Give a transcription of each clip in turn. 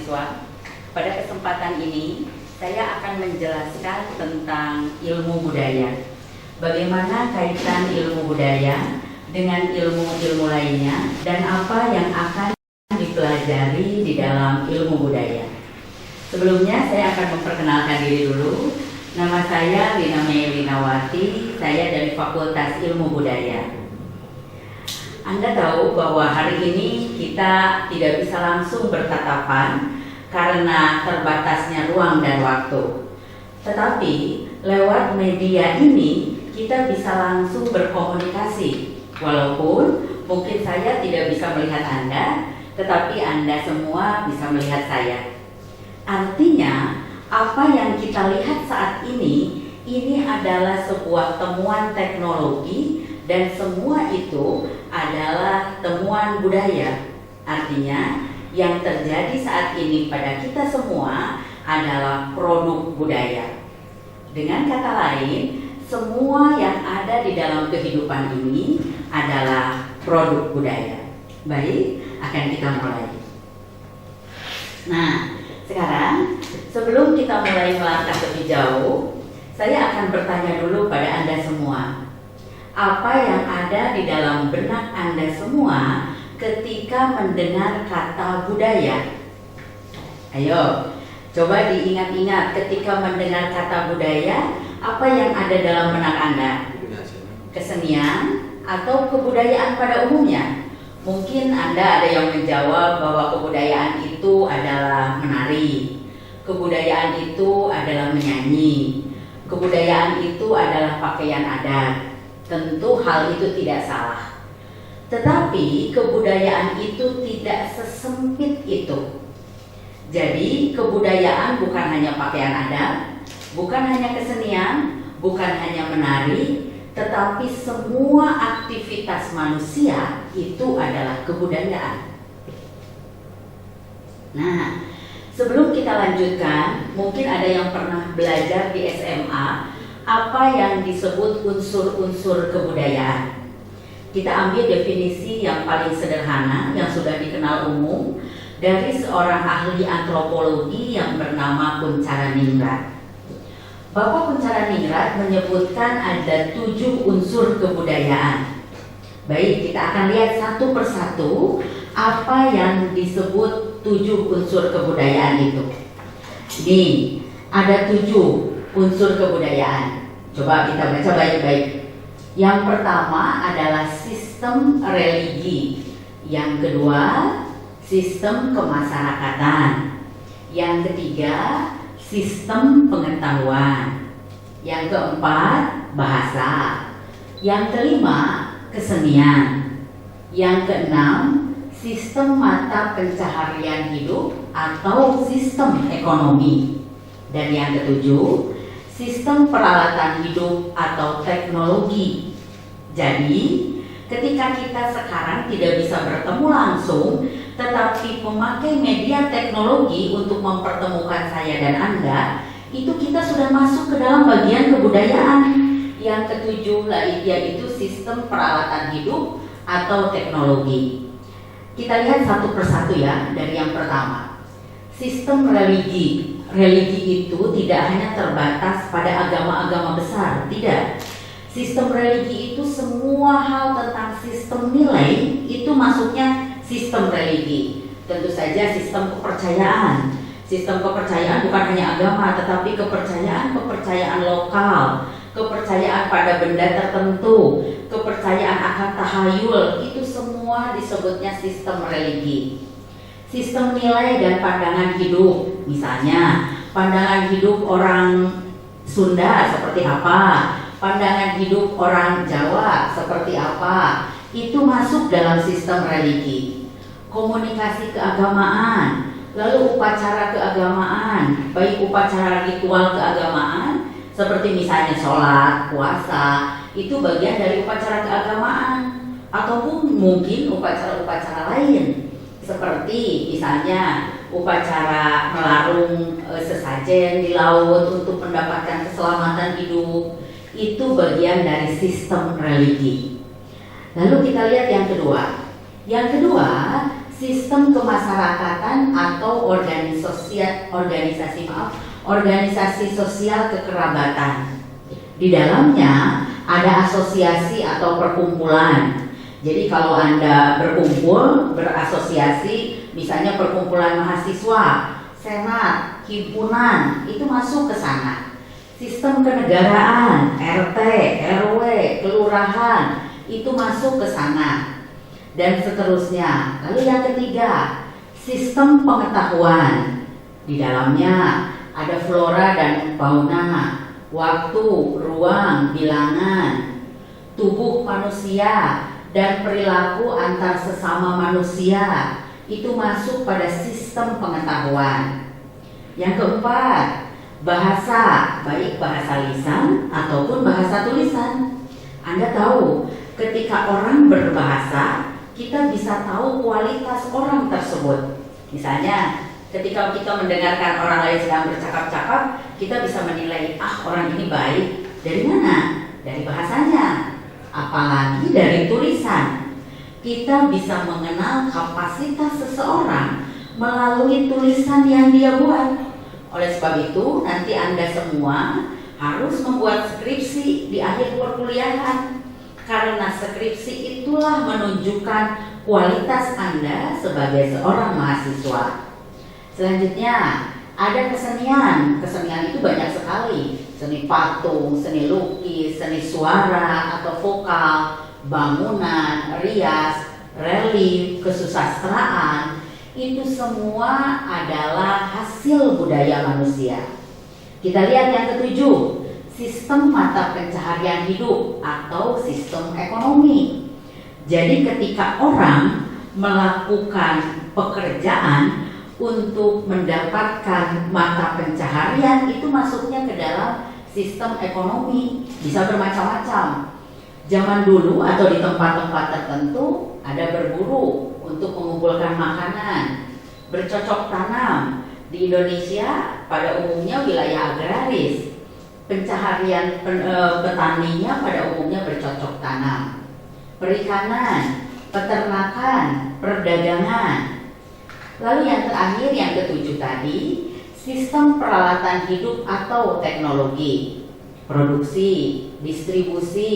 mahasiswa. Pada kesempatan ini, saya akan menjelaskan tentang ilmu budaya. Bagaimana kaitan ilmu budaya dengan ilmu-ilmu lainnya dan apa yang akan dipelajari di dalam ilmu budaya. Sebelumnya saya akan memperkenalkan diri dulu. Nama saya Lina Mei Linawati, saya dari Fakultas Ilmu Budaya. Anda tahu bahwa hari ini kita tidak bisa langsung bertatapan karena terbatasnya ruang dan waktu. Tetapi lewat media ini kita bisa langsung berkomunikasi. Walaupun mungkin saya tidak bisa melihat Anda, tetapi Anda semua bisa melihat saya. Artinya, apa yang kita lihat saat ini adalah sebuah temuan teknologi dan semua itu adalah temuan budaya. Artinya, yang terjadi saat ini pada kita semua adalah produk budaya. Dengan kata lain, semua yang ada di dalam kehidupan ini adalah produk budaya. Baik, akan kita mulai. Nah, sekarang sebelum kita mulai melangkah lebih jauh, saya akan bertanya dulu pada Anda semua. Apa yang ada di dalam benak Anda semua ketika mendengar kata budaya? Ayo, coba diingat-ingat ketika mendengar kata budaya, apa yang ada dalam benak Anda? Kesenian atau kebudayaan pada umumnya? Mungkin Anda ada yang menjawab bahwa kebudayaan itu adalah menari, kebudayaan itu adalah menyanyi, kebudayaan itu adalah pakaian adat. Tentu hal itu tidak salah. Tetapi kebudayaan itu tidak sesempit itu. Jadi kebudayaan bukan hanya pakaian adat, bukan hanya kesenian, bukan hanya menari, tetapi semua aktivitas manusia itu adalah kebudayaan. Nah, sebelum kita lanjutkan, mungkin ada yang pernah belajar di SMA apa yang disebut unsur-unsur kebudayaan. Kita ambil definisi yang paling sederhana yang sudah dikenal umum dari seorang ahli antropologi yang bernama Kuncharaningrat. Bapak Kuncharaningrat menyebutkan ada 7 unsur kebudayaan. Baik, kita akan lihat satu persatu apa yang disebut 7 unsur kebudayaan itu. Nih, ada 7 unsur kebudayaan. Coba kita baca baik-baik. Yang pertama adalah sistem religi. Yang kedua, sistem kemasyarakatan. Yang ketiga, sistem pengetahuan. Yang keempat, bahasa. Yang kelima, kesenian. Yang keenam, sistem mata pencaharian hidup atau sistem ekonomi. Dan yang ketujuh, sistem peralatan hidup atau teknologi. Jadi, ketika kita sekarang tidak bisa bertemu langsung, tetapi memakai media teknologi untuk mempertemukan saya dan Anda, itu kita sudah masuk ke dalam bagian kebudayaan. Yang ketujuh yaitu sistem peralatan hidup atau teknologi. Kita lihat satu persatu ya, dari yang pertama. Sistem religi. Religi itu tidak hanya terbatas pada agama-agama besar, tidak. Sistem religi itu semua hal tentang sistem nilai itu masuknya sistem religi. Tentu saja sistem kepercayaan. Sistem kepercayaan bukan hanya agama, tetapi kepercayaan lokal, kepercayaan pada benda tertentu, kepercayaan akan tahayul, itu semua disebutnya sistem religi. Sistem nilai dan pandangan hidup, misalnya pandangan hidup orang Sunda seperti apa, pandangan hidup orang Jawa seperti apa, itu masuk dalam sistem religi. Komunikasi keagamaan, lalu upacara keagamaan, baik upacara ritual keagamaan seperti misalnya sholat, puasa, itu bagian dari upacara keagamaan, ataupun mungkin upacara-upacara lain seperti misalnya upacara melarung sesajen di laut untuk mendapatkan keselamatan hidup, itu bagian dari sistem religi. Lalu kita lihat yang kedua. Yang kedua, sistem kemasyarakatan atau organisasi sosial kekerabatan. Di dalamnya ada asosiasi atau perkumpulan. Jadi kalau Anda berkumpul, berasosiasi, misalnya perkumpulan mahasiswa, senat, himpunan, itu masuk ke sana. Sistem kenegaraan, RT, RW, kelurahan, itu masuk ke sana. Dan seterusnya. Lalu yang ketiga, sistem pengetahuan. Di dalamnya ada flora dan fauna, waktu, ruang, bilangan, tubuh manusia, dan perilaku antar sesama manusia. Itu masuk pada sistem pengetahuan. Yang keempat, bahasa, baik bahasa lisan ataupun bahasa tulisan. Anda tahu, ketika orang berbahasa, kita bisa tahu kualitas orang tersebut. Misalnya, ketika kita mendengarkan orang lain sedang bercakap-cakap, kita bisa menilai, orang ini baik. Dari mana? Dari bahasanya. Apalagi dari tulisan. Kita bisa mengenal kapasitas seseorang melalui tulisan yang dia buat. Oleh sebab itu, nanti Anda semua harus membuat skripsi di akhir perkuliahan. Karena skripsi itulah menunjukkan kualitas Anda sebagai seorang mahasiswa. Selanjutnya, ada kesenian. Kesenian itu banyak sekali. Seni patung, seni lukis, seni suara atau vokal, bangunan, rias, relief, kesusastraan. Itu semua adalah hasil budaya manusia. Kita lihat yang ketujuh, sistem mata pencaharian hidup atau sistem ekonomi. Jadi ketika orang melakukan pekerjaan untuk mendapatkan mata pencaharian, itu masuknya ke dalam sistem ekonomi. Bisa bermacam-macam. Zaman dulu atau di tempat-tempat tertentu ada berburu untuk mengumpulkan makanan, bercocok tanam. Di Indonesia pada umumnya wilayah agraris. Pencaharian petaninya pada umumnya bercocok tanam. Perikanan, peternakan, perdagangan. Lalu yang terakhir, yang ketujuh tadi, sistem peralatan hidup atau teknologi, produksi, distribusi,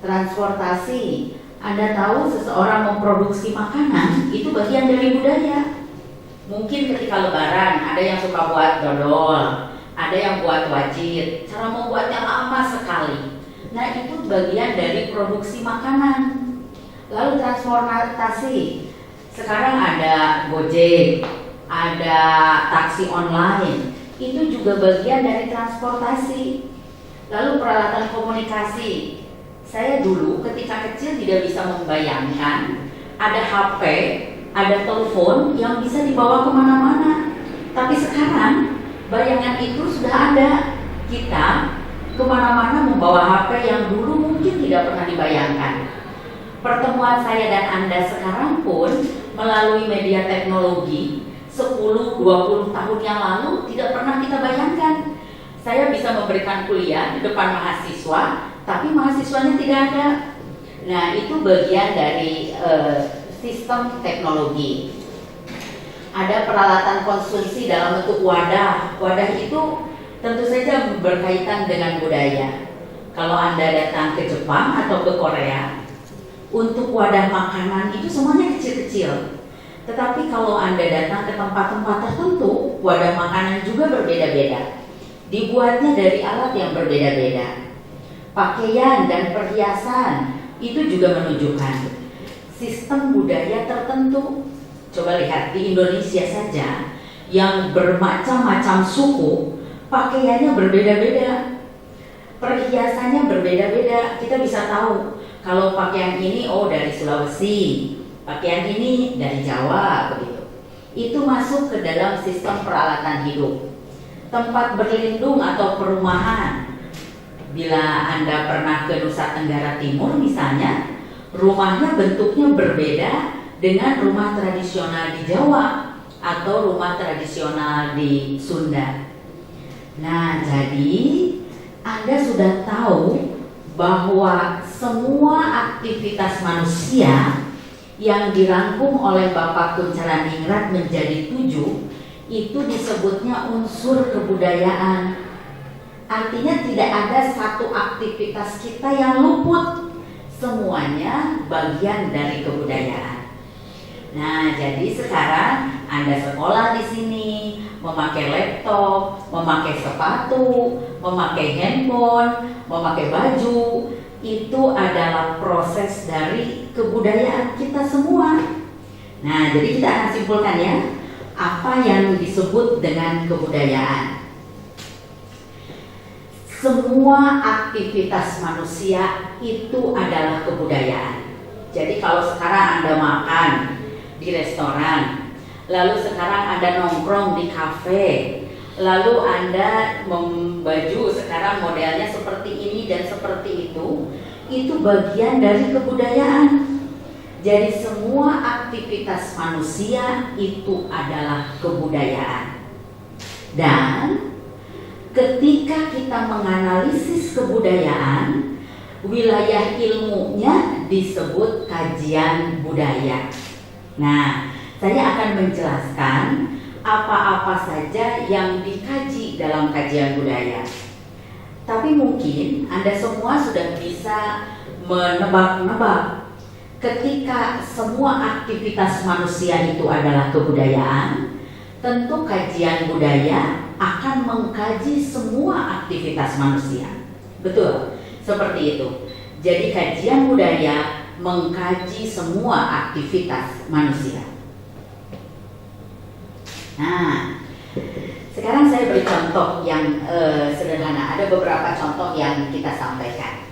transportasi. Anda tahu seseorang memproduksi makanan itu bagian dari budaya. Mungkin ketika lebaran ada yang suka buat dodol, ada yang buat wajit, cara membuatnya lama sekali. Nah, itu bagian dari produksi makanan. Lalu transportasi. Sekarang ada Gojek, ada taksi online. Itu juga bagian dari transportasi. Lalu peralatan komunikasi. Saya dulu ketika kecil tidak bisa membayangkan ada HP, ada telepon yang bisa dibawa kemana-mana. Tapi sekarang bayangan itu sudah ada. Kita kemana-mana membawa HP yang dulu mungkin tidak pernah dibayangkan. Pertemuan saya dan Anda sekarang pun melalui media teknologi 10-20 tahun yang lalu tidak pernah kita bayangkan. Saya bisa memberikan kuliah di depan mahasiswa, tapi mahasiswanya tidak ada. Nah, itu bagian dari sistem teknologi. Ada peralatan konsumsi dalam bentuk wadah. Wadah itu tentu saja berkaitan dengan budaya. Kalau Anda datang ke Jepang atau ke Korea, untuk wadah makanan itu semuanya kecil-kecil. Tetapi kalau Anda datang ke tempat-tempat tertentu, wadah makanan juga berbeda-beda. Dibuatnya dari alat yang berbeda-beda. Pakaian dan perhiasan itu juga menunjukkan sistem budaya tertentu. Coba lihat di Indonesia saja yang bermacam-macam suku, pakaiannya berbeda-beda, perhiasannya berbeda-beda. Kita bisa tahu kalau pakaian ini dari Sulawesi, pakaian ini dari Jawa, begitu. Itu masuk ke dalam sistem peralatan hidup. Tempat berlindung atau perumahan. Bila Anda pernah ke Nusa Tenggara Timur misalnya, rumahnya bentuknya berbeda dengan rumah tradisional di Jawa atau rumah tradisional di Sunda. Nah, jadi Anda sudah tahu bahwa semua aktivitas manusia yang dirangkum oleh Bapak Kuncalaningrat menjadi 7, itu disebutnya unsur kebudayaan. Artinya tidak ada satu aktivitas kita yang luput, semuanya bagian dari kebudayaan. Nah, jadi sekarang Anda sekolah di sini, memakai laptop, memakai sepatu, memakai handphone, memakai baju, itu adalah proses dari kebudayaan kita semua. Nah, jadi kita akan simpulkan ya, apa yang disebut dengan kebudayaan. Semua aktivitas manusia itu adalah kebudayaan. Jadi kalau sekarang Anda makan di restoran, lalu sekarang Anda nongkrong di kafe, lalu Anda membaju sekarang modelnya seperti ini dan seperti itu bagian dari kebudayaan. Jadi semua aktivitas manusia itu adalah kebudayaan. Dan ketika kita menganalisis kebudayaan, wilayah ilmunya disebut kajian budaya. Nah, saya akan menjelaskan apa-apa saja yang dikaji dalam kajian budaya. Tapi mungkin Anda semua sudah bisa menebak-nebak, ketika semua aktivitas manusia itu adalah kebudayaan, tentu kajian budaya akan mengkaji semua aktivitas manusia. Betul, seperti itu. Jadi kajian budaya mengkaji semua aktivitas manusia. Nah, sekarang saya beri contoh yang sederhana. Ada beberapa contoh yang kita sampaikan.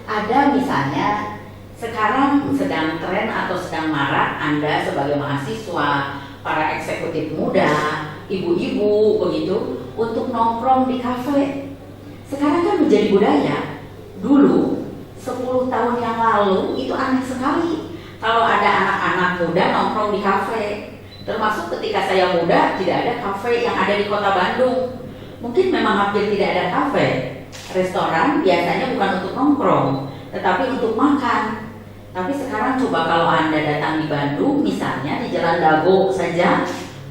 Ada misalnya sekarang sedang tren atau sedang marak Anda sebagai mahasiswa, para eksekutif muda, ibu-ibu begitu, untuk nongkrong di kafe. Sekarang kan menjadi budaya. Dulu 10 tahun yang lalu itu aneh sekali kalau ada anak-anak muda nongkrong di kafe. Termasuk ketika saya muda tidak ada kafe yang ada di kota Bandung. Mungkin memang hampir tidak ada kafe. Restoran biasanya bukan untuk nongkrong, tetapi untuk makan. Tapi sekarang coba kalau Anda datang di Bandung, misalnya di Jalan Dago saja,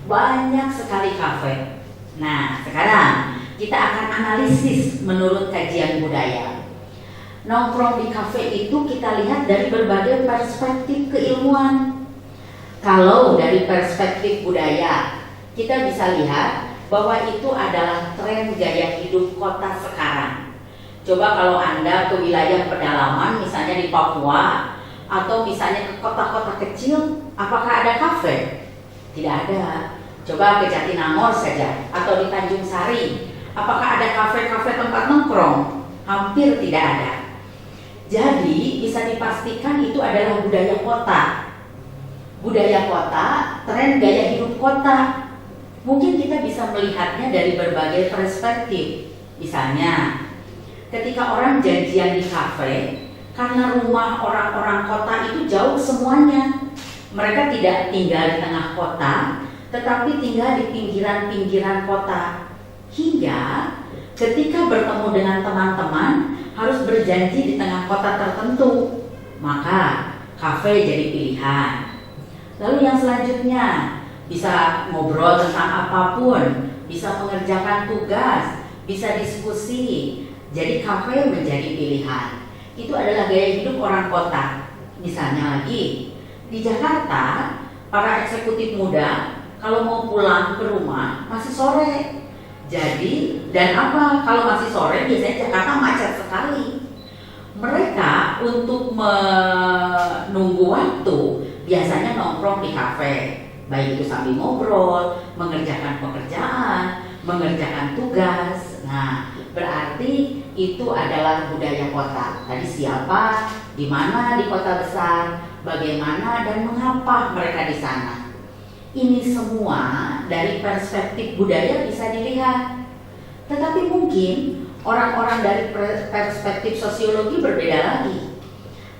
banyak sekali kafe. Nah, sekarang kita akan analisis menurut kajian budaya. Nongkrong di kafe itu kita lihat dari berbagai perspektif keilmuan. Kalau dari perspektif budaya, kita bisa lihat bahwa itu adalah tren gaya hidup kota sekarang. Coba kalau Anda ke wilayah pedalaman, misalnya di Papua, atau misalnya ke kota-kota kecil, apakah ada kafe? Tidak ada. Coba ke Jatinangor saja, atau di Tanjung Sari, apakah ada kafe-kafe tempat nongkrong? Hampir tidak ada. Jadi bisa dipastikan itu adalah budaya kota. Budaya kota, tren gaya hidup kota. Mungkin kita bisa melihatnya dari berbagai perspektif. Misalnya, ketika orang janjian di kafe, karena rumah orang-orang kota itu jauh semuanya. Mereka tidak tinggal di tengah kota, tetapi tinggal di pinggiran-pinggiran kota. Hingga ketika bertemu dengan teman-teman harus berjanji di tengah kota tertentu, maka kafe jadi pilihan. Lalu yang selanjutnya, bisa ngobrol tentang apapun, bisa mengerjakan tugas, bisa diskusi. Jadi kafe menjadi pilihan. Itu adalah gaya hidup orang kota. Misalnya lagi, di Jakarta, para eksekutif muda kalau mau pulang ke rumah masih sore. Jadi, dan apa? Kalau masih sore biasanya Jakarta macet sekali. Mereka untuk menunggu waktu biasanya nongkrong di kafe. Baik itu sambil ngobrol, mengerjakan pekerjaan, mengerjakan tugas. Nah, berarti itu adalah budaya kota. Tadi siapa, di mana di kota besar, bagaimana dan mengapa mereka di sana. Ini semua dari perspektif budaya bisa dilihat. Tetapi mungkin orang-orang dari perspektif sosiologi berbeda lagi.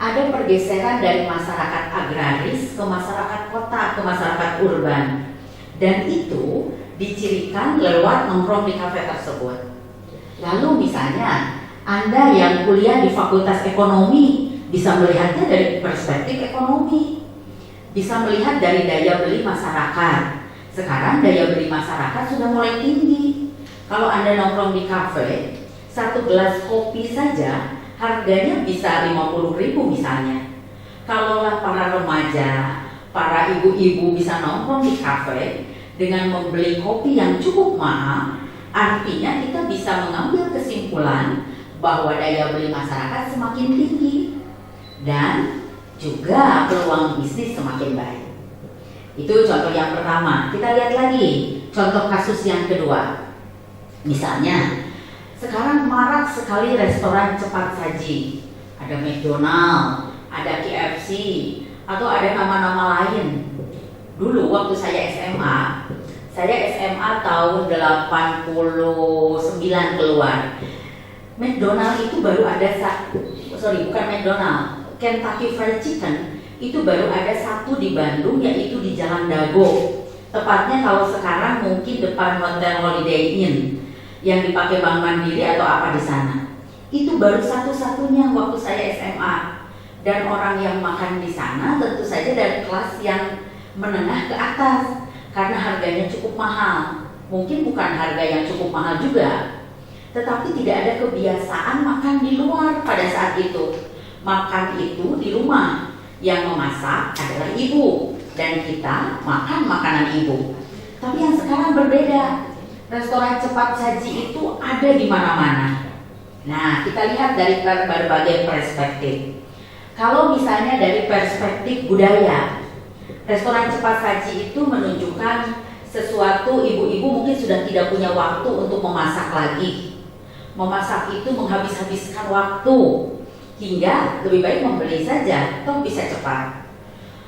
Ada pergeseran dari masyarakat agraris ke masyarakat kota, ke masyarakat urban. Dan itu dicirikan lewat nongkrong di kafe tersebut. Lalu misalnya, Anda yang kuliah di Fakultas Ekonomi bisa melihatnya dari perspektif ekonomi. bisa melihat dari daya beli masyarakat. Sekarang daya beli masyarakat sudah mulai tinggi. Kalau Anda nongkrong di kafe, satu gelas kopi saja harganya bisa 50.000 misalnya. Kalaulah para remaja, para ibu-ibu bisa nongkrong di kafe dengan membeli kopi yang cukup mahal, artinya kita bisa mengambil kesimpulan bahwa daya beli masyarakat semakin tinggi dan juga peluang bisnis semakin baik. Itu contoh yang pertama. Kita lihat lagi contoh kasus yang kedua. Misalnya, sekarang marak sekali restoran cepat saji. Ada McDonald, ada KFC, atau ada nama-nama lain. Dulu waktu saya SMA tahun 89 keluar. McDonald itu baru ada bukan McDonald, Kentucky Fried Chicken itu baru ada satu di Bandung, yaitu di Jalan Dago. Tepatnya kalau sekarang mungkin depan Hotel Holiday Inn yang dipakai Bank Mandiri atau apa di sana. Itu baru satu-satunya waktu saya SMA. Dan orang yang makan di sana tentu saja dari kelas yang menengah ke atas karena harganya cukup mahal. Mungkin bukan harga yang cukup mahal juga, tetapi tidak ada kebiasaan makan di luar pada saat itu. Makan itu di rumah. Yang memasak adalah ibu dan kita makan makanan ibu. Tapi yang sekarang berbeda. Restoran cepat saji itu ada di mana-mana. Nah, kita lihat dari berbagai perspektif. Kalau misalnya dari perspektif budaya, restoran cepat saji itu menunjukkan sesuatu ibu-ibu mungkin sudah tidak punya waktu untuk memasak lagi. Memasak itu menghabis-habiskan waktu, hingga lebih baik membeli saja, toh bisa cepat.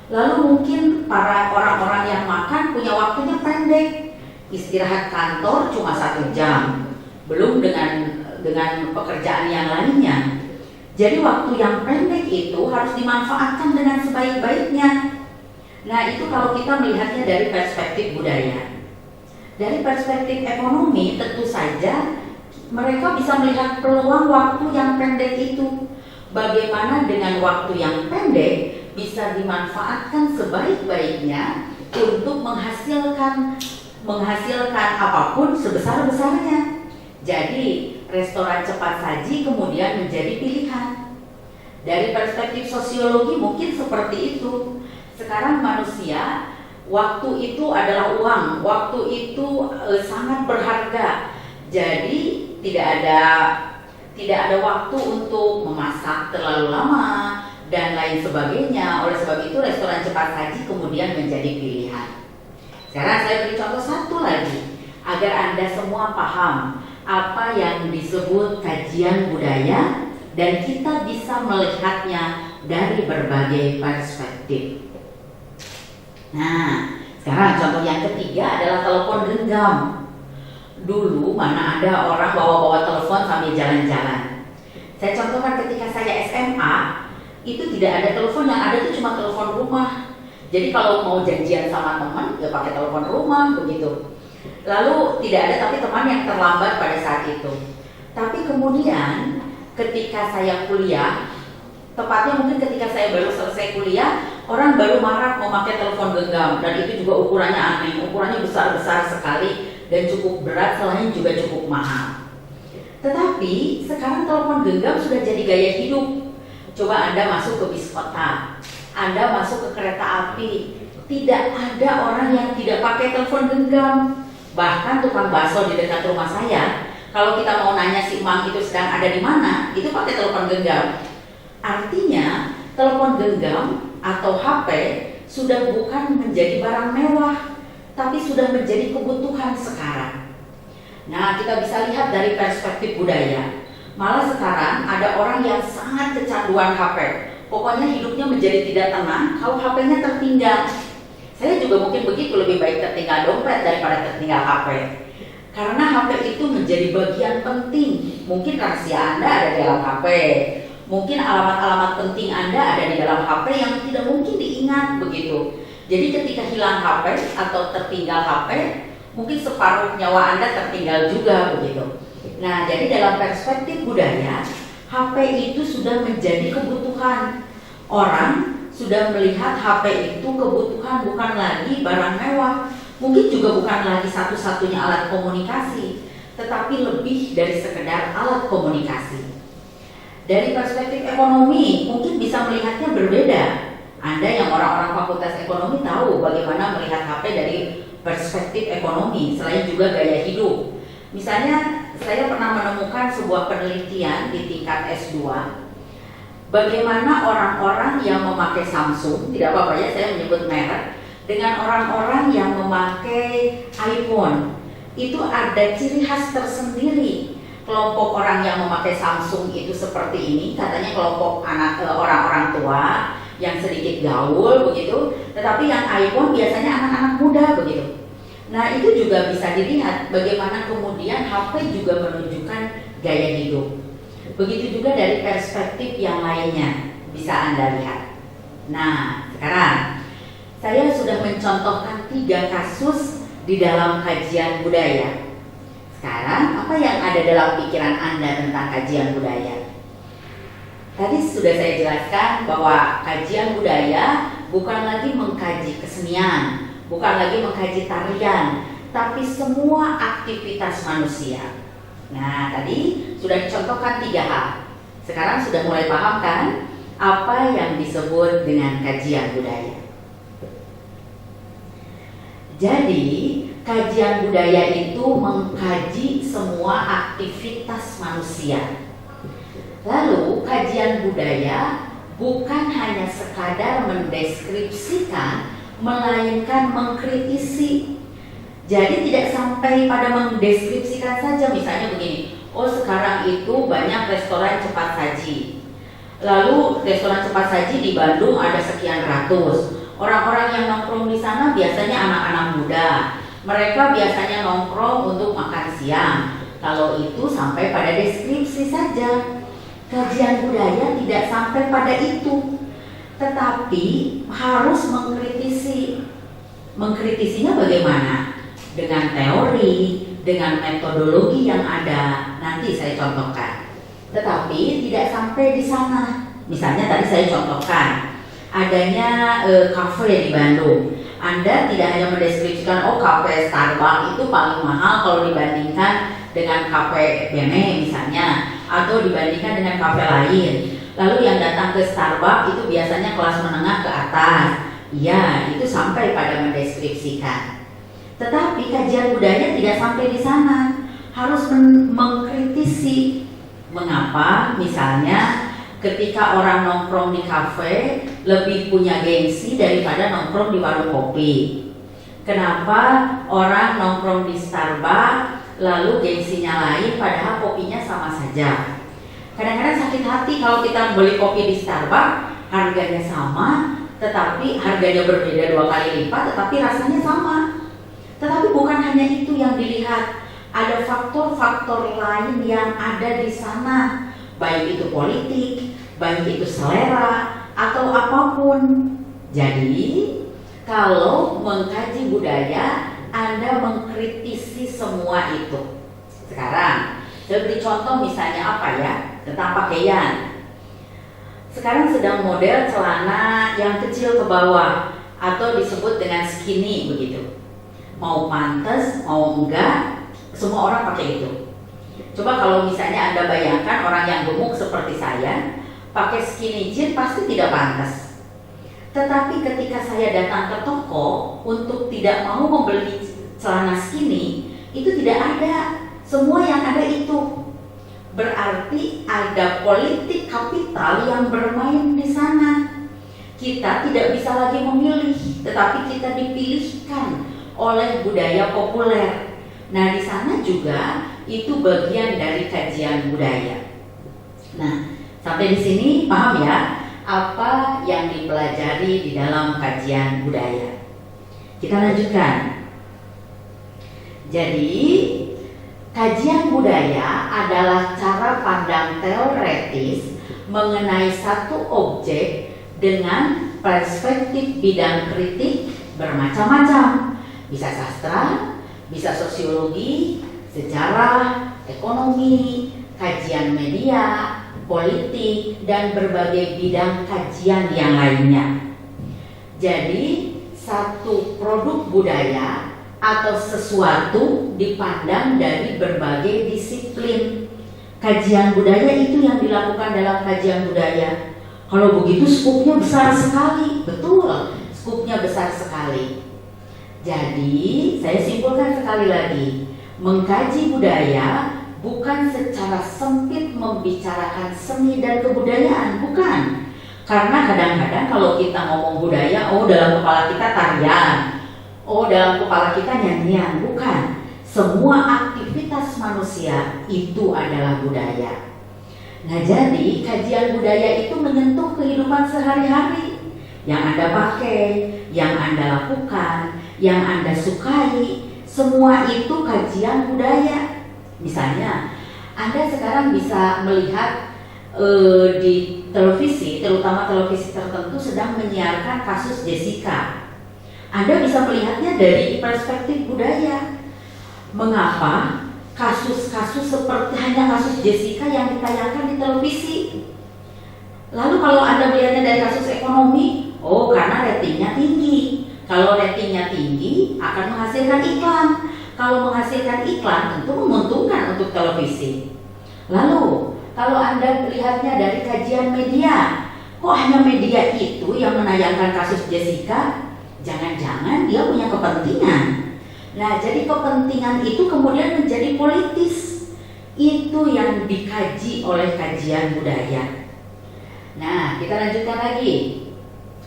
Lalu mungkin para orang-orang yang makan punya waktunya pendek, istirahat kantor cuma 1 jam, belum dengan pekerjaan yang lainnya. Jadi waktu yang pendek itu harus dimanfaatkan dengan sebaik-baiknya. Nah, itu kalau kita melihatnya dari perspektif budaya. Dari perspektif ekonomi tentu saja mereka bisa melihat peluang waktu yang pendek itu. Bagaimana dengan waktu yang pendek bisa dimanfaatkan sebaik-baiknya untuk menghasilkan apapun sebesar-besarnya. Jadi restoran cepat saji kemudian menjadi pilihan. Dari perspektif sosiologi mungkin seperti itu. Sekarang manusia, waktu itu adalah uang, waktu itu sangat berharga. Jadi tidak ada waktu untuk memasak terlalu lama dan lain sebagainya. Oleh sebab itu restoran cepat saji kemudian menjadi pilihan. Sekarang saya beri contoh satu lagi agar Anda semua paham apa yang disebut kajian budaya dan kita bisa melihatnya dari berbagai perspektif. Nah, sekarang contoh yang ketiga adalah telepon genggam. Dulu mana ada orang bawa-bawa telepon sambil jalan-jalan. Saya contohkan ketika saya SMA, itu tidak ada telepon, yang ada itu cuma telepon rumah. Jadi kalau mau janjian sama teman, ya pakai telepon rumah begitu. Lalu tidak ada tapi teman yang terlambat pada saat itu. Tapi kemudian ketika saya kuliah, tepatnya mungkin ketika saya baru selesai kuliah, orang baru marak memakai telepon genggam dan itu juga ukurannya aneh, ukurannya besar-besar sekali dan cukup berat, selain juga cukup mahal. Tetapi sekarang telepon genggam sudah jadi gaya hidup. Coba Anda masuk ke bis kota, Anda masuk ke kereta api, tidak ada orang yang tidak pakai telepon genggam. Bahkan tukang bakso di dekat rumah saya, kalau kita mau nanya si Mang itu sedang ada di mana, itu pakai telepon genggam. Artinya telepon genggam atau HP sudah bukan menjadi barang mewah, tapi sudah menjadi kebutuhan sekarang. Nah, kita bisa lihat dari perspektif budaya. Malah sekarang ada orang yang sangat kecanduan HP. Pokoknya hidupnya menjadi tidak tenang kalau HP-nya tertinggal. Saya juga mungkin begitu, lebih baik tertinggal dompet daripada tertinggal HP. Karena HP itu menjadi bagian penting. Mungkin rahasia Anda ada di dalam HP. Mungkin alamat-alamat penting Anda ada di dalam HP yang tidak mungkin diingat begitu. Jadi ketika hilang HP atau tertinggal HP, mungkin separuh nyawa Anda tertinggal juga begitu. Nah, jadi dalam perspektif budaya, HP itu sudah menjadi kebutuhan. Orang sudah melihat HP itu kebutuhan bukan lagi barang mewah, mungkin juga bukan lagi satu-satunya alat komunikasi, tetapi lebih dari sekedar alat komunikasi. Dari perspektif ekonomi mungkin bisa melihatnya berbeda. Anda yang orang-orang fakultas ekonomi tahu bagaimana melihat HP dari perspektif ekonomi, selain juga gaya hidup. Misalnya, saya pernah menemukan sebuah penelitian di tingkat S2, bagaimana orang-orang yang memakai Samsung, tidak apa-apa ya saya menyebut merek, dengan orang-orang yang memakai iPhone. Itu ada ciri khas tersendiri. Kelompok orang yang memakai Samsung itu seperti ini, katanya kelompok orang-orang tua yang sedikit gaul begitu, tetapi yang iPhone biasanya anak-anak muda begitu. Nah, itu juga bisa dilihat bagaimana kemudian HP juga menunjukkan gaya hidup. Begitu juga dari perspektif yang lainnya bisa Anda lihat. Nah, sekarang saya sudah mencontohkan 3 kasus di dalam kajian budaya. Sekarang apa yang ada dalam pikiran Anda tentang kajian budaya? Tadi sudah saya jelaskan bahwa kajian budaya bukan lagi mengkaji kesenian, bukan lagi mengkaji tarian, tapi semua aktivitas manusia. Nah, tadi sudah dicontohkan 3 hal. Sekarang sudah mulai paham kan apa yang disebut dengan kajian budaya. Jadi, kajian budaya itu mengkaji semua aktivitas manusia. Lalu, kajian budaya bukan hanya sekadar mendeskripsikan, melainkan mengkritisi. Jadi tidak sampai pada mendeskripsikan saja, misalnya begini, oh sekarang itu banyak restoran cepat saji. Lalu restoran cepat saji di Bandung ada sekian ratus. Orang-orang yang nongkrong di sana biasanya anak-anak muda. Mereka biasanya nongkrong untuk makan siang. Kalau itu sampai pada deskripsi saja. Kajian budaya tidak sampai pada itu, tetapi harus mengkritisi. Mengkritisinya bagaimana? Dengan teori, dengan metodologi yang ada. Nanti saya contohkan. Tetapi tidak sampai di sana. Misalnya tadi saya contohkan adanya kafe di Bandung. Anda tidak hanya mendeskripsikan oh kafe Starbucks itu paling mahal kalau dibandingkan dengan kafe Bene misalnya, atau dibandingkan dengan kafe lain. Lalu yang datang ke Starbucks itu biasanya kelas menengah ke atas. Iya, itu sampai pada mendeskripsikan. Tetapi kajian budaya tidak sampai di sana, harus mengkritisi. Mengapa misalnya ketika orang nongkrong di kafe lebih punya gengsi daripada nongkrong di warung kopi? Kenapa orang nongkrong di Starbucks lalu gengsinya lain padahal kopinya sama saja? Kadang-kadang sakit hati kalau kita beli kopi di Starbucks, harganya sama, tetapi harganya berbeda 2 kali lipat, tetapi rasanya sama. Tetapi bukan hanya itu yang dilihat, ada faktor-faktor lain yang ada di sana, baik itu politik, baik itu selera, atau apapun. Jadi, kalau mengkaji budaya, Anda mengkritisi semua itu. Sekarang, saya beri contoh misalnya apa ya, tentang pakaian. Sekarang sedang model celana yang kecil ke bawah, atau disebut dengan skinny begitu. Mau pantas, mau enggak, semua orang pakai itu. Coba kalau misalnya Anda bayangkan orang yang gemuk seperti saya, pakai skinny jeans pasti tidak pantas. Tetapi ketika saya datang ke toko untuk tidak mau membeli celana skinny, itu tidak ada. Semua yang ada itu. Berarti ada politik kapital yang bermain di sana. Kita tidak bisa lagi memilih, tetapi kita dipilihkan oleh budaya populer. Nah, di sana juga itu bagian dari kajian budaya. Nah, sampai di sini paham ya apa yang dipelajari di dalam kajian budaya. Kita lanjutkan. Jadi, kajian budaya adalah cara pandang teoretis mengenai satu objek dengan perspektif bidang kritik bermacam-macam. Bisa sastra, bisa sosiologi, sejarah, ekonomi, kajian media, politik, dan berbagai bidang kajian yang lainnya. Jadi satu produk budaya atau sesuatu dipandang dari berbagai disiplin. Kajian budaya itu yang dilakukan dalam kajian budaya. Kalau begitu skupnya besar sekali, betul, skupnya besar sekali. Jadi saya simpulkan sekali lagi, mengkaji budaya bukan secara sempit membicarakan seni dan kebudayaan, bukan. Karena kadang-kadang kalau kita ngomong budaya, oh dalam kepala kita tarian, oh dalam kepala kita nyanyian, bukan. Semua aktivitas manusia itu adalah budaya. Nah jadi kajian budaya itu menyentuh kehidupan sehari-hari. Yang Anda pakai, yang Anda lakukan, yang Anda sukai, semua itu kajian budaya. Misalnya, Anda sekarang bisa melihat di televisi, terutama televisi tertentu sedang menyiarkan kasus Jessica. Anda bisa melihatnya dari perspektif budaya. Mengapa kasus-kasus seperti hanya kasus Jessica yang ditayangkan di televisi? Lalu kalau Anda melihatnya dari kasus ekonomi, oh karena ratingnya tinggi. Kalau ratingnya tinggi akan menghasilkan iklan. Kalau menghasilkan iklan tentu menguntungkan untuk televisi. Lalu kalau Anda melihatnya dari kajian media, kok hanya media itu yang menayangkan kasus Jessica? Jangan-jangan dia punya kepentingan. Nah, jadi kepentingan itu kemudian menjadi politis. Itu yang dikaji oleh kajian budaya. Nah, kita lanjutkan lagi.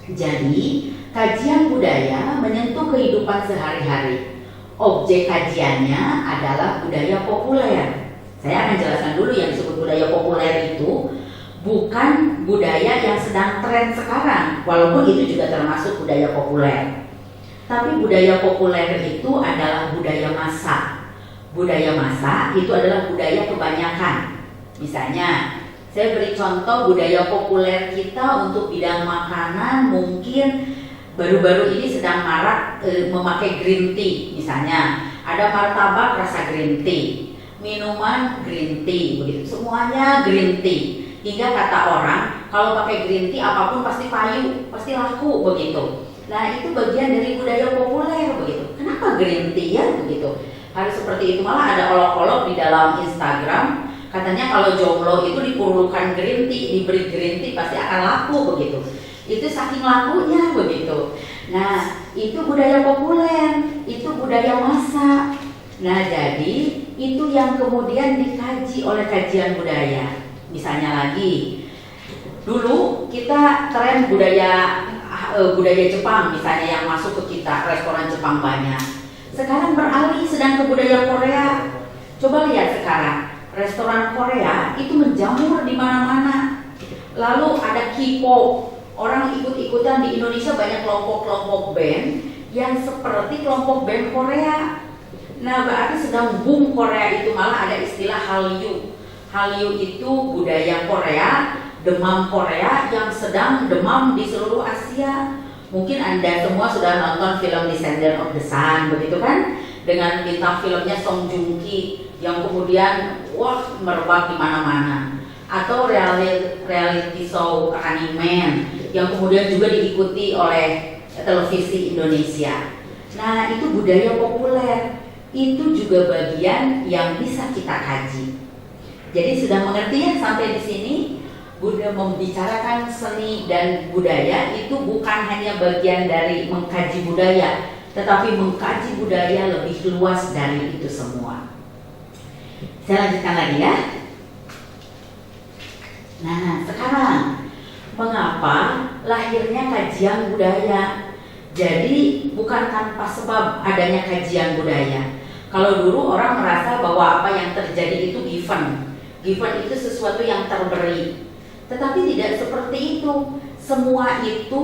Jadi, kajian budaya menyentuh kehidupan sehari-hari. Objek kajiannya adalah budaya populer. Saya akan jelaskan dulu yang disebut budaya populer itu bukan budaya yang sedang tren sekarang, walaupun itu juga termasuk budaya populer. Tapi budaya populer itu adalah budaya massa. Budaya massa itu adalah budaya kebanyakan. Misalnya, saya beri contoh budaya populer kita untuk bidang makanan mungkin baru-baru ini sedang marak memakai green tea. Misalnya, ada martabak rasa green tea, minuman green tea, begitu. Semuanya green tea. Hingga kata orang, kalau pakai green tea apapun pasti payu, pasti laku, begitu. Nah, itu bagian dari budaya populer, begitu. Kenapa green tea ya, begitu? Harus seperti itu. Malah ada olok-olok di dalam Instagram, katanya kalau jomblo itu diperlukan green tea, diberi green tea pasti akan laku, begitu. Itu saking lakunya, begitu. Nah, itu budaya populer, itu budaya massa. Nah, jadi itu yang kemudian dikaji oleh kajian budaya. Misalnya lagi, dulu kita tren budaya Jepang misalnya yang masuk ke kita, restoran Jepang banyak. Sekarang beralih sedang ke budaya Korea. Coba lihat sekarang, restoran Korea itu menjamur di mana-mana. Lalu ada K-pop, orang ikut-ikutan di Indonesia banyak kelompok-kelompok band yang seperti kelompok band Korea. Nah, berarti sedang boom Korea itu, malah ada istilah Hallyu. Hallyu itu budaya Korea, demam Korea yang sedang demam di seluruh Asia. Mungkin Anda semua sudah nonton film Descendant of the Sun, begitu kan? Dengan bintang filmnya Song Joong Ki yang kemudian wah merebak di mana-mana. Atau reality show Running Man yang kemudian juga diikuti oleh televisi Indonesia. Nah, itu budaya populer. Itu juga bagian yang bisa kita kaji. Jadi sudah mengerti ya sampai di sini? Budaya membicarakan seni dan budaya itu bukan hanya bagian dari mengkaji budaya, tetapi mengkaji budaya lebih luas dari itu semua. Saya lanjutkan lagi ya. Nah, sekarang mengapa lahirnya kajian budaya? Jadi bukan tanpa sebab adanya kajian budaya. Kalau dulu orang merasa bahwa apa yang terjadi itu given. Given itu sesuatu yang terberi. Tetapi tidak seperti itu. Semua itu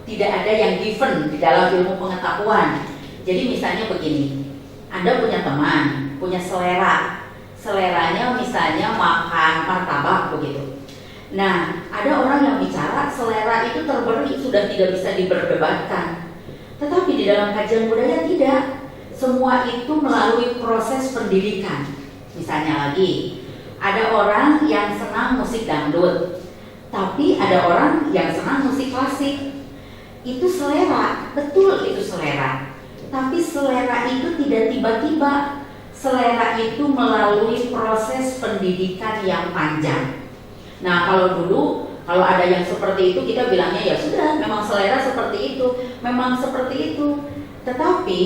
tidak ada yang given di dalam ilmu pengetahuan. Jadi misalnya begini, Anda punya teman, punya selera. Seleranya misalnya makan martabak begitu. Nah, ada orang yang bicara selera itu terberi, sudah tidak bisa diperdebatkan. Tetapi di dalam kajian budaya tidak. Semua itu melalui proses pendidikan. Misalnya lagi, ada orang yang senang musik dangdut, tapi ada orang yang senang musik klasik. itu selera, betul itu selera. Tapi selera itu tidak tiba-tiba. Selera itu melalui proses pendidikan yang panjang. Nah, kalau dulu, kalau ada yang seperti itu, kita bilangnya ya sudah, memang selera seperti itu, memang seperti itu. Tetapi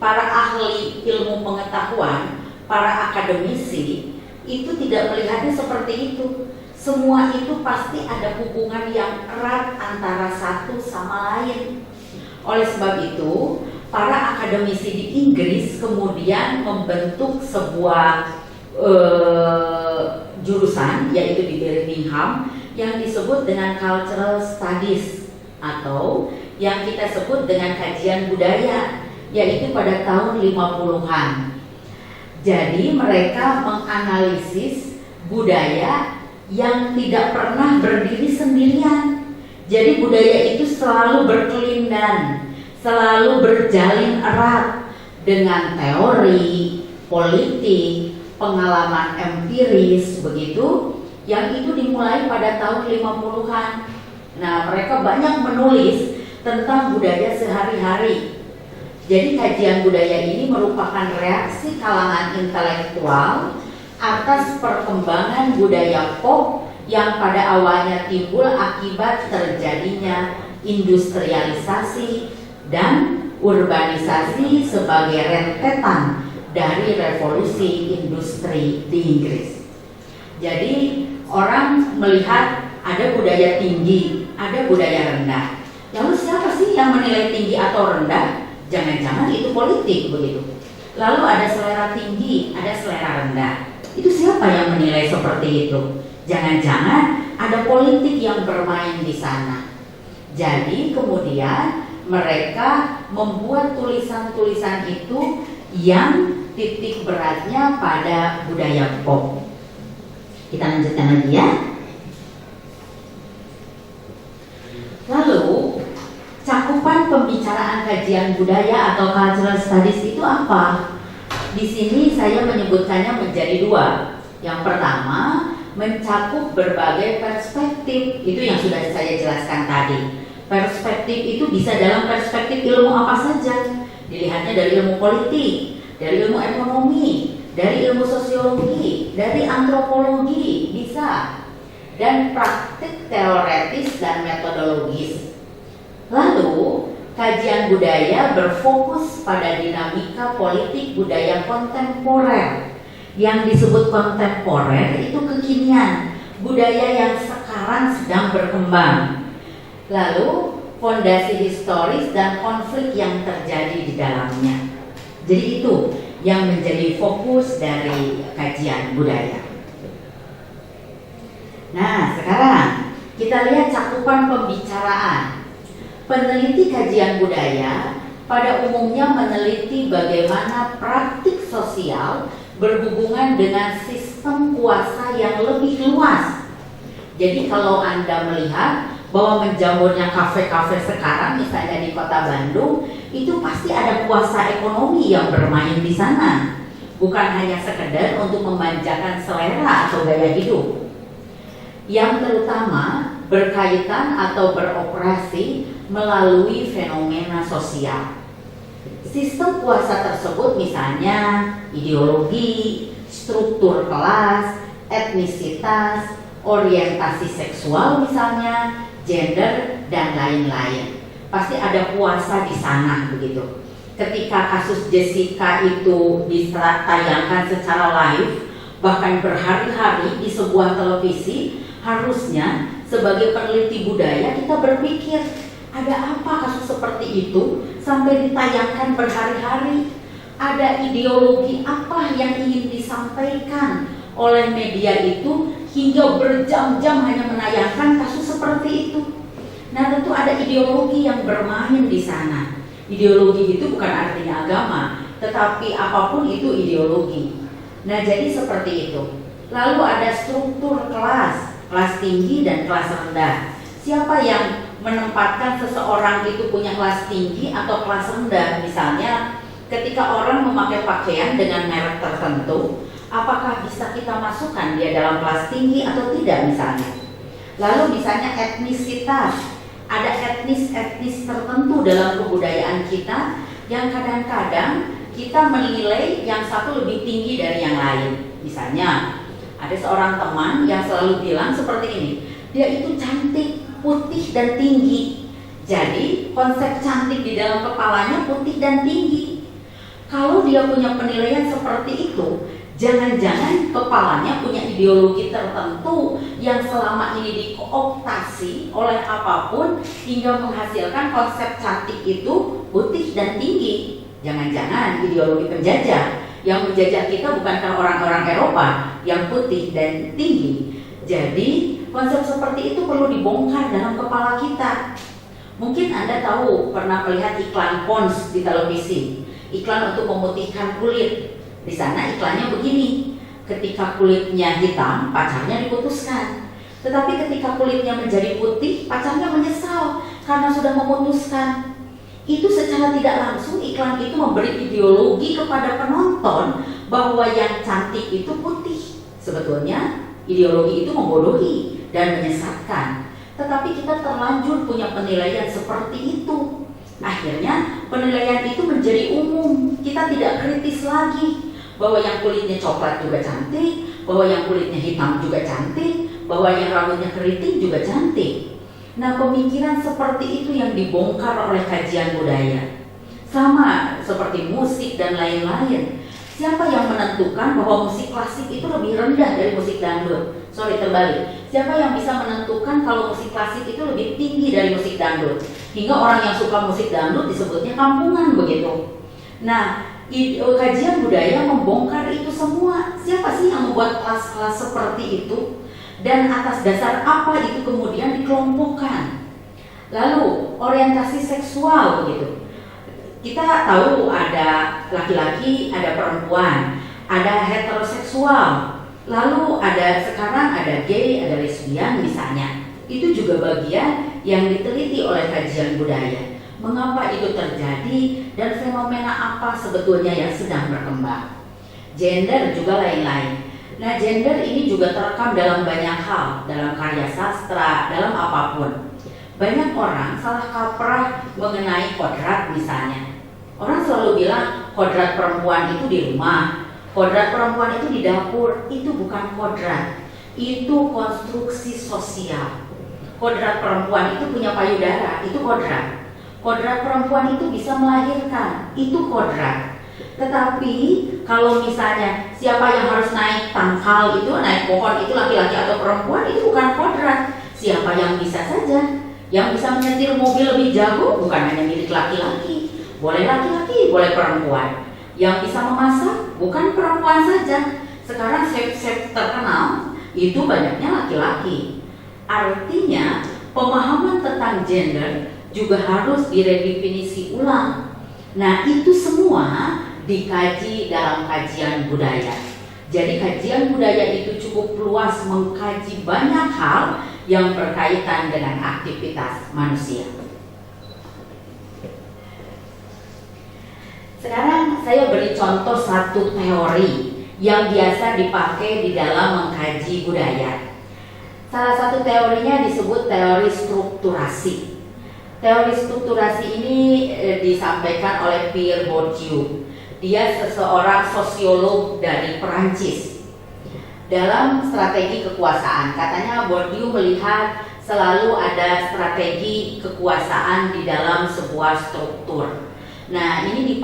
para ahli ilmu pengetahuan, para akademisi, itu tidak melihatnya seperti itu. Semua itu pasti ada hubungan yang erat antara satu sama lain. Oleh sebab itu, para akademisi di Inggris kemudian membentuk sebuah jurusan, yaitu di Birmingham, yang disebut dengan Cultural Studies atau yang kita sebut dengan kajian budaya, yaitu pada tahun 50-an. Jadi mereka menganalisis budaya yang tidak pernah berdiri sendirian. Jadi budaya itu selalu berkelindan, selalu berjalin erat dengan teori, politik, pengalaman empiris, begitu, yang itu dimulai pada tahun 50-an. Nah, mereka banyak menulis tentang budaya sehari-hari. Jadi kajian budaya ini merupakan reaksi kalangan intelektual atas perkembangan budaya pop yang pada awalnya timbul akibat terjadinya industrialisasi dan urbanisasi sebagai rentetan dari revolusi industri di Inggris. Jadi orang melihat ada budaya tinggi, ada budaya rendah. Lalu siapa sih yang menilai tinggi atau rendah? Jangan-jangan itu politik begitu. Lalu ada selera tinggi, ada selera rendah. Itu siapa yang menilai seperti itu? Jangan-jangan ada politik yang bermain di sana. Jadi kemudian mereka membuat tulisan-tulisan itu yang titik beratnya pada budaya pop. Kita lanjutkan lagi ya. Lalu cakupan pembicaraan kajian budaya atau cultural studies itu apa? Di sini saya menyebutkannya menjadi dua. Yang pertama, mencakup berbagai perspektif. Itu yang sudah saya jelaskan tadi. Perspektif itu bisa dalam perspektif ilmu apa saja. Dilihatnya dari ilmu politik, dari ilmu ekonomi, dari ilmu sosiologi, dari antropologi, bisa. Dan praktik teoretis dan metodologis. Lalu, kajian budaya berfokus pada dinamika politik budaya kontemporer. Yang disebut kontemporer itu kekinian, budaya yang sekarang sedang berkembang. Lalu, fondasi historis dan konflik yang terjadi di dalamnya. Jadi itu yang menjadi fokus dari kajian budaya. Nah, sekarang kita lihat cakupan pembicaraan. Peneliti kajian budaya pada umumnya meneliti bagaimana praktik sosial berhubungan dengan sistem kuasa yang lebih luas. Jadi kalau Anda melihat bahwa menjamurnya kafe-kafe sekarang misalnya di kota Bandung, itu pasti ada kuasa ekonomi yang bermain di sana. Bukan hanya sekedar untuk memanjakan selera atau gaya hidup. Yang terutama berkaitan atau beroperasi melalui fenomena sosial. Sistem kuasa tersebut misalnya ideologi, struktur kelas, etnisitas, orientasi seksual misalnya, gender, dan lain-lain. Pasti ada kuasa di sana begitu. Ketika kasus Jessica itu ditayangkan secara live, bahkan berhari-hari di sebuah televisi, harusnya sebagai peneliti budaya kita berpikir, ada apa kasus seperti itu sampai ditayangkan berhari-hari? Ada ideologi apa yang ingin disampaikan oleh media itu hingga berjam-jam hanya menayangkan kasus seperti itu? Nah, tentu ada ideologi yang bermain di sana. Ideologi itu bukan artinya agama, tetapi apapun itu ideologi. Nah, jadi seperti itu. Lalu ada struktur kelas tinggi dan kelas rendah. Siapa yang menempatkan seseorang itu punya kelas tinggi atau kelas rendah? Misalnya, ketika orang memakai pakaian dengan merek tertentu, apakah bisa kita masukkan dia dalam kelas tinggi atau tidak misalnya? Lalu misalnya etnisitas. Ada etnis-etnis tertentu dalam kebudayaan kita yang kadang-kadang kita menilai yang satu lebih tinggi dari yang lain. Misalnya, ada seorang teman yang selalu bilang seperti ini, dia itu cantik, putih dan tinggi. Jadi konsep cantik di dalam kepalanya putih dan tinggi. Kalau dia punya penilaian seperti itu, jangan-jangan kepalanya punya ideologi tertentu yang selama ini dikooptasi oleh apapun hingga menghasilkan konsep cantik itu putih dan tinggi. Jangan-jangan ideologi penjajah yang menjajah kita bukankah orang-orang Eropa yang putih dan tinggi. Jadi konsep seperti itu perlu dibongkar dalam kepala kita. Mungkin Anda tahu, pernah melihat iklan Pond's di televisi, iklan untuk memutihkan kulit. Di sana iklannya begini, ketika kulitnya hitam, pacarnya diputuskan. Tetapi ketika kulitnya menjadi putih, pacarnya menyesal karena sudah memutuskan. Itu secara tidak langsung iklan itu memberi ideologi kepada penonton bahwa yang cantik itu putih. Sebetulnya ideologi itu membodohi dan menyesatkan. Tetapi kita terlanjur punya penilaian seperti itu. Akhirnya penilaian itu menjadi umum. Kita tidak kritis lagi bahwa yang kulitnya coklat juga cantik, bahwa yang kulitnya hitam juga cantik, bahwa yang rambutnya keriting juga cantik. Nah, pemikiran seperti itu yang dibongkar oleh kajian budaya. Sama seperti musik dan lain-lain. Siapa yang menentukan bahwa musik klasik itu lebih rendah dari musik dangdut? Sorry, terbalik. Siapa yang bisa menentukan kalau musik klasik itu lebih tinggi dari musik dangdut? Hingga orang yang suka musik dangdut disebutnya kampungan begitu. Nah, kajian budaya membongkar itu semua. Siapa sih yang membuat kelas-kelas seperti itu? Dan atas dasar apa itu kemudian dikelompokkan? Lalu orientasi seksual begitu. Kita tahu ada laki-laki, ada perempuan, ada heteroseksual. Lalu sekarang ada gay, ada lesbian misalnya. Itu juga bagian yang diteliti oleh kajian budaya. Mengapa itu terjadi dan fenomena apa sebetulnya yang sedang berkembang? Gender juga lain-lain. Nah, gender ini juga terekam dalam banyak hal, dalam karya sastra, dalam apapun. Banyak orang salah kaprah mengenai kodrat misalnya. Orang selalu bilang kodrat perempuan itu di rumah, kodrat perempuan itu di dapur. Itu bukan kodrat, itu konstruksi sosial. Kodrat perempuan itu punya payudara, itu kodrat. Kodrat perempuan itu bisa melahirkan, itu kodrat. Tetapi kalau misalnya siapa yang harus naik tangkal itu, naik pohon itu laki-laki atau perempuan, itu bukan kodrat. Siapa yang bisa saja, yang bisa menyetir mobil lebih jago bukan hanya milik laki-laki, boleh laki-laki, boleh perempuan. Yang bisa memasak bukan perempuan saja. Sekarang chef-chef terkenal itu banyaknya laki-laki. Artinya pemahaman tentang gender juga harus diredefinisi ulang. Nah, itu semua dikaji dalam kajian budaya. Jadi kajian budaya itu cukup luas, mengkaji banyak hal yang berkaitan dengan aktivitas manusia. Sekarang saya beri contoh satu teori yang biasa dipakai di dalam mengkaji budaya. Salah satu teorinya disebut teori strukturasi. Teori strukturasi ini disampaikan oleh Pierre Bourdieu. Dia seseorang sosiolog dari Perancis. Dalam strategi kekuasaan, katanya Bourdieu melihat selalu ada strategi kekuasaan di dalam sebuah struktur. Nah, ini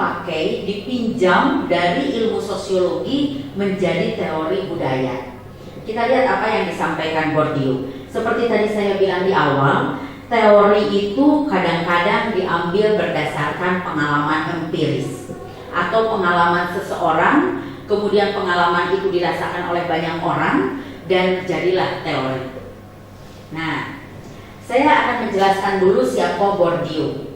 dipinjam dari ilmu sosiologi menjadi teori budaya. Kita lihat apa yang disampaikan Bourdieu. Seperti tadi saya bilang di awal, teori itu kadang-kadang diambil berdasarkan pengalaman empiris atau pengalaman seseorang, kemudian pengalaman itu dirasakan oleh banyak orang dan jadilah teori. Nah, saya akan menjelaskan dulu siapa Bourdieu.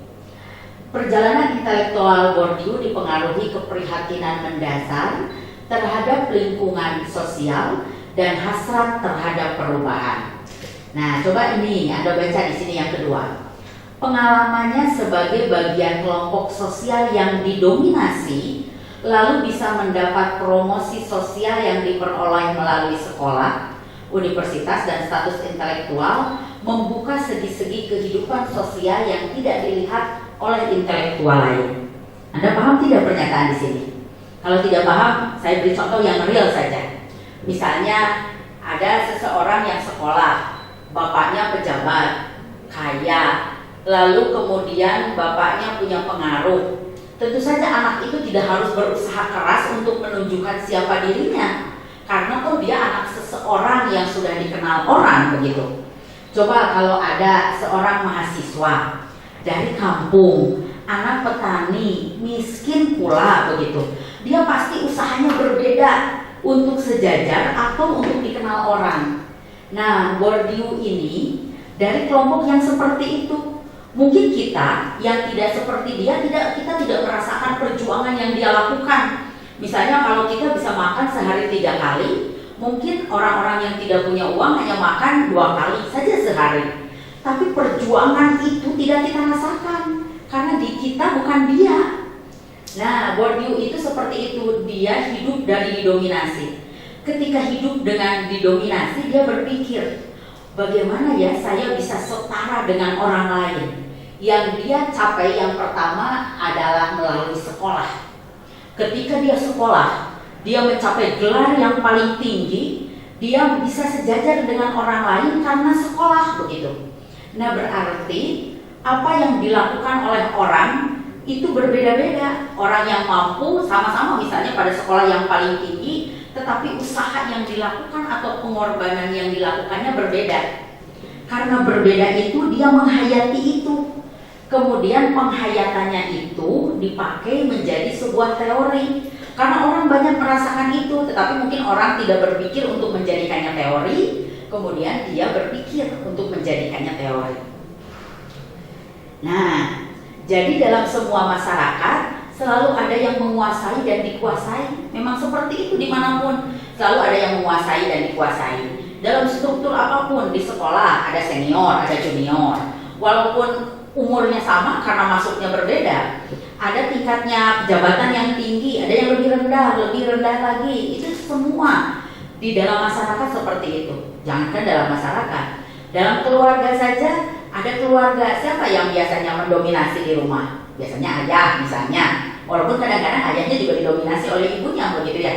Perjalanan intelektual Bourdieu dipengaruhi keprihatinan mendasar terhadap lingkungan sosial dan hasrat terhadap perubahan. Nah, coba ini Anda baca di sini yang kedua. Pengalamannya sebagai bagian kelompok sosial yang didominasi, lalu bisa mendapat promosi sosial yang diperoleh melalui sekolah, universitas, dan status intelektual, membuka segi-segi kehidupan sosial yang tidak dilihat oleh intelektual lain. Anda paham tidak pernyataan di sini? Kalau tidak paham, saya beri contoh yang real saja. Misalnya ada seseorang yang sekolah, bapaknya pejabat, kaya, lalu kemudian bapaknya punya pengaruh. Tentu saja anak itu tidak harus berusaha keras untuk menunjukkan siapa dirinya, karena toh dia anak seseorang yang sudah dikenal orang begitu. Coba kalau ada seorang mahasiswa dari kampung, anak petani, miskin pula begitu, dia pasti usahanya berbeda untuk sejajar atau untuk dikenal orang. Nah, Bourdieu ini dari kelompok yang seperti itu. Mungkin kita yang tidak seperti dia, kita tidak merasakan perjuangan yang dia lakukan. Misalnya kalau kita bisa makan sehari 3 kali, mungkin orang-orang yang tidak punya uang hanya makan 2 kali saja sehari. Tapi perjuangan itu tidak kita rasakan, karena di kita bukan dia. Nah, Bourdieu itu seperti itu, dia hidup dari didominasi. Ketika hidup dengan didominasi, dia berpikir, bagaimana ya saya bisa setara dengan orang lain. Yang dia capai yang pertama adalah melalui sekolah. Ketika dia sekolah, dia mencapai gelar yang paling tinggi, dia bisa sejajar dengan orang lain karena sekolah begitu. Nah, berarti apa yang dilakukan oleh orang itu berbeda-beda. Orang yang mampu sama-sama misalnya pada sekolah yang paling tinggi, tetapi usaha yang dilakukan atau pengorbanan yang dilakukannya berbeda. Karena berbeda itu dia menghayati itu. Kemudian penghayatannya itu dipakai menjadi sebuah teori. Karena orang banyak merasakan itu, tetapi mungkin orang tidak berpikir untuk menjadikannya teori, kemudian dia berpikir untuk menjadikannya teori. Nah, jadi dalam semua masyarakat selalu ada yang menguasai dan dikuasai. Memang seperti itu dimanapun, selalu ada yang menguasai dan dikuasai. Dalam struktur apapun, di sekolah ada senior, ada junior. Walaupun umurnya sama karena masuknya berbeda, ada tingkatnya jabatan yang tinggi, ada yang lebih rendah lagi. Itu semua di dalam masyarakat seperti itu. Jangankan dalam masyarakat, dalam keluarga saja ada keluarga. Siapa yang biasanya mendominasi di rumah? Biasanya ayah misalnya, walaupun kadang-kadang ayahnya juga didominasi oleh ibunya begitu ya.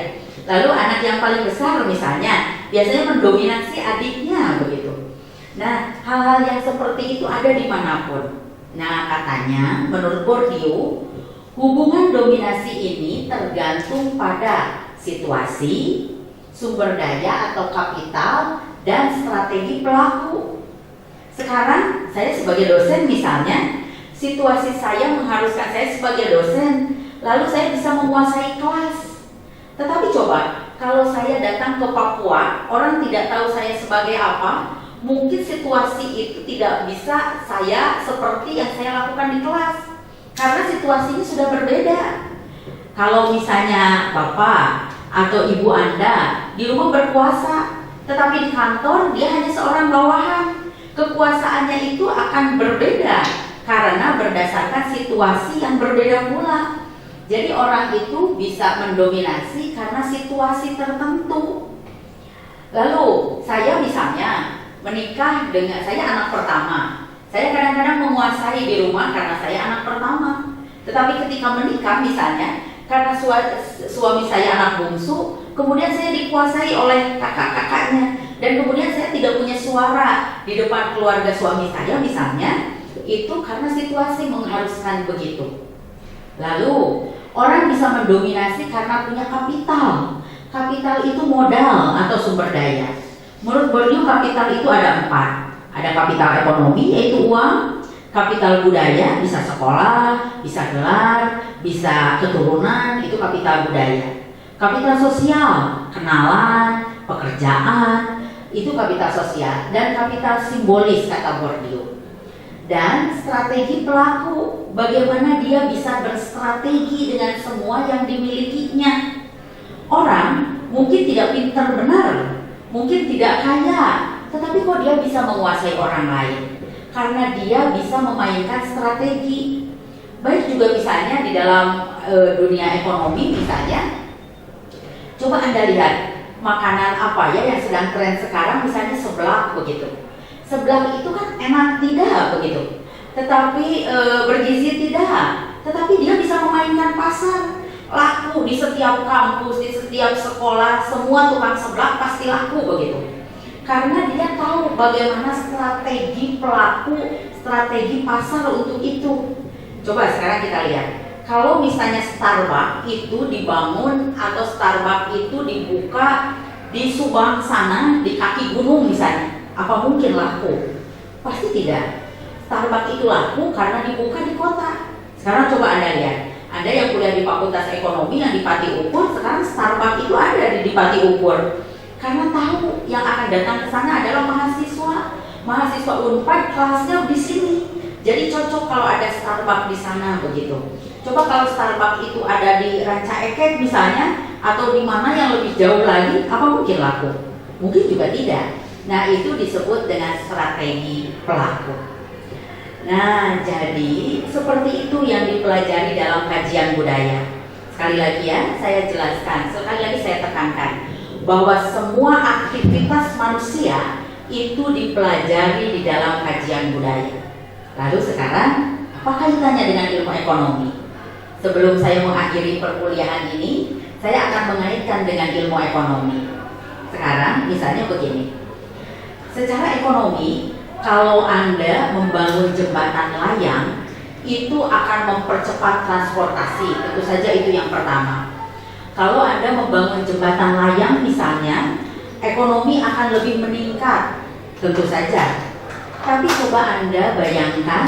Lalu anak yang paling besar misalnya biasanya mendominasi adiknya begitu. Nah, hal-hal yang seperti itu ada dimanapun. Nah, katanya menurut Bourdieu, hubungan dominasi ini tergantung pada situasi, sumber daya atau kapital, dan strategi pelaku. Sekarang saya sebagai dosen misalnya, situasi saya mengharuskan saya sebagai dosen, lalu saya bisa menguasai kelas. Tetapi coba, kalau saya datang ke Papua, orang tidak tahu saya sebagai apa, mungkin situasi itu tidak bisa saya seperti yang saya lakukan di kelas, karena situasinya sudah berbeda. Kalau misalnya Bapak atau Ibu Anda di rumah berkuasa, tetapi di kantor dia hanya seorang bawahan, kekuasaannya itu akan berbeda karena berdasarkan situasi yang berbeda pula. Jadi orang itu bisa mendominasi karena situasi tertentu. Lalu saya misalnya menikah dengan, saya anak pertama, saya kadang-kadang menguasai di rumah karena saya anak pertama. Tetapi ketika menikah misalnya, karena suami saya anak bungsu, kemudian saya dikuasai oleh kakak-kakaknya, dan kemudian saya tidak punya suara di depan keluarga suami saya misalnya, itu karena situasi mengharuskan begitu. Lalu orang bisa mendominasi karena punya kapital. Kapital itu modal atau sumber daya. Menurut Bourdieu kapital itu ada 4. Ada kapital ekonomi yaitu uang, kapital budaya bisa sekolah, bisa gelar, bisa keturunan, itu kapital budaya. Kapital sosial, kenalan, pekerjaan, itu kapital sosial. Dan kapital simbolis kata Bourdieu. Dan strategi pelaku, bagaimana dia bisa berstrategi dengan semua yang dimilikinya. Orang mungkin tidak pintar benar, mungkin tidak kaya, tetapi kok dia bisa menguasai orang lain? Karena dia bisa memainkan strategi. Baik juga misalnya di dalam dunia ekonomi misalnya, coba Anda lihat makanan apa ya yang sedang tren sekarang, misalnya seblak begitu. Seblak itu kan enak tidak begitu, tetapi bergizi tidak, tetapi dia bisa memainkan pasar, laku di setiap kampus, di setiap sekolah, semua tukang seblak pasti laku begitu. Karena dia tahu bagaimana strategi pelaku, strategi pasar untuk itu. Coba sekarang kita lihat, kalau misalnya Starbucks itu dibangun atau Starbucks itu dibuka di Subang sana, di kaki gunung misalnya, apa mungkin laku? Pasti tidak. Starbucks itu laku karena dibuka di kota. Sekarang coba Anda lihat, Anda yang kuliah di Fakultas Ekonomi yang di Pati Ukur, sekarang Starbucks itu ada di Pati Ukur. Karena tahu yang akan datang ke sana adalah mahasiswa Unpad kelasnya di sini. Jadi cocok kalau ada Starbucks di sana begitu. Coba kalau Starbucks itu ada di Ranca Ekek misalnya, atau di mana yang lebih jauh lagi, apa mungkin laku? Mungkin juga tidak. Nah, itu disebut dengan strategi pelaku. Nah, jadi seperti itu yang dipelajari dalam kajian budaya. Sekali lagi ya, saya jelaskan, sekali lagi saya tekankan bahwa semua aktivitas manusia itu dipelajari di dalam kajian budaya. Lalu sekarang, apa kaitannya dengan ilmu ekonomi? Sebelum saya mengakhiri perkuliahan ini, saya akan mengaitkan dengan ilmu ekonomi. Sekarang, misalnya begini. Secara ekonomi, kalau Anda membangun jembatan layang, itu akan mempercepat transportasi. Tentu saja itu yang pertama. Kalau Anda membangun jembatan layang misalnya, ekonomi akan lebih meningkat. Tentu saja. Tapi coba Anda bayangkan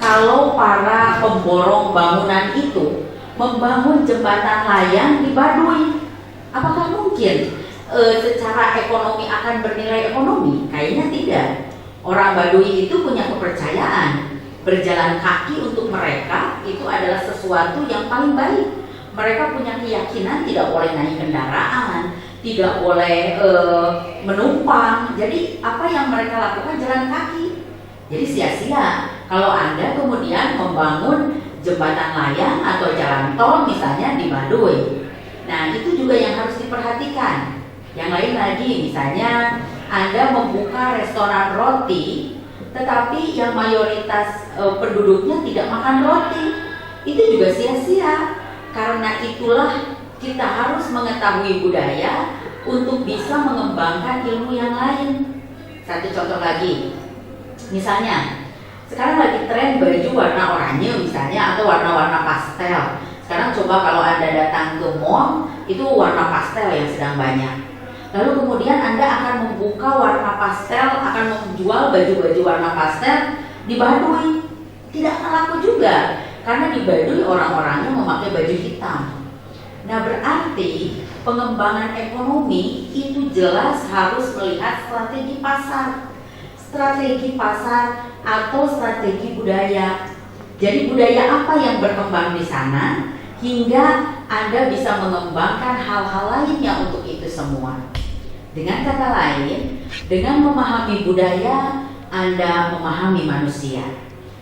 kalau para pemborong bangunan itu membangun jembatan layang di Baduy. Apakah mungkin secara ekonomi akan bernilai ekonomi? Kayaknya tidak. Orang Baduy itu punya kepercayaan berjalan kaki untuk mereka itu adalah sesuatu yang paling baik. Mereka punya keyakinan tidak boleh naik kendaraan, tidak boleh menumpang. Jadi apa yang mereka lakukan jalan kaki. Jadi sia-sia kalau Anda kemudian membangun jembatan layang atau jalan tol misalnya di Baduy. Nah, itu juga yang harus diperhatikan. Yang lain lagi, misalnya Anda membuka restoran roti, tetapi yang mayoritas penduduknya tidak makan roti, itu juga sia-sia. Karena itulah kita harus mengetahui budaya untuk bisa mengembangkan ilmu yang lain. Satu contoh lagi, misalnya sekarang lagi tren baju warna oranye misalnya, atau warna-warna pastel. Sekarang coba kalau Anda datang ke mall, itu warna pastel yang sedang banyak. Lalu kemudian Anda akan membuka warna pastel, akan menjual baju-baju warna pastel di Baduy. Tidak akan laku juga, karena di Baduy orang-orangnya memakai baju hitam. Nah, berarti pengembangan ekonomi itu jelas harus melihat strategi pasar. Strategi pasar atau strategi budaya. Jadi budaya apa yang berkembang di sana hingga Anda bisa mengembangkan hal-hal lainnya untuk itu semua. Dengan kata lain, dengan memahami budaya, Anda memahami manusia.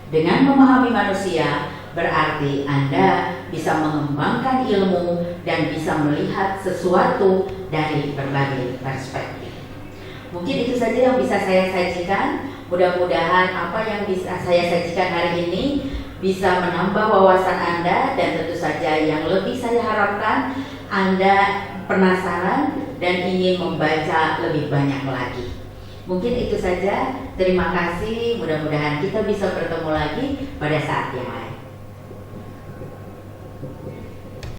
Dengan memahami manusia, berarti Anda bisa mengembangkan ilmu dan bisa melihat sesuatu dari berbagai perspektif. Mungkin itu saja yang bisa saya sajikan. Mudah-mudahan apa yang bisa saya sajikan hari ini bisa menambah wawasan Anda, dan tentu saja yang lebih saya harapkan Anda penasaran dan ingin membaca lebih banyak lagi. Mungkin itu saja. Terima kasih. Mudah-mudahan kita bisa bertemu lagi pada saat yang lain.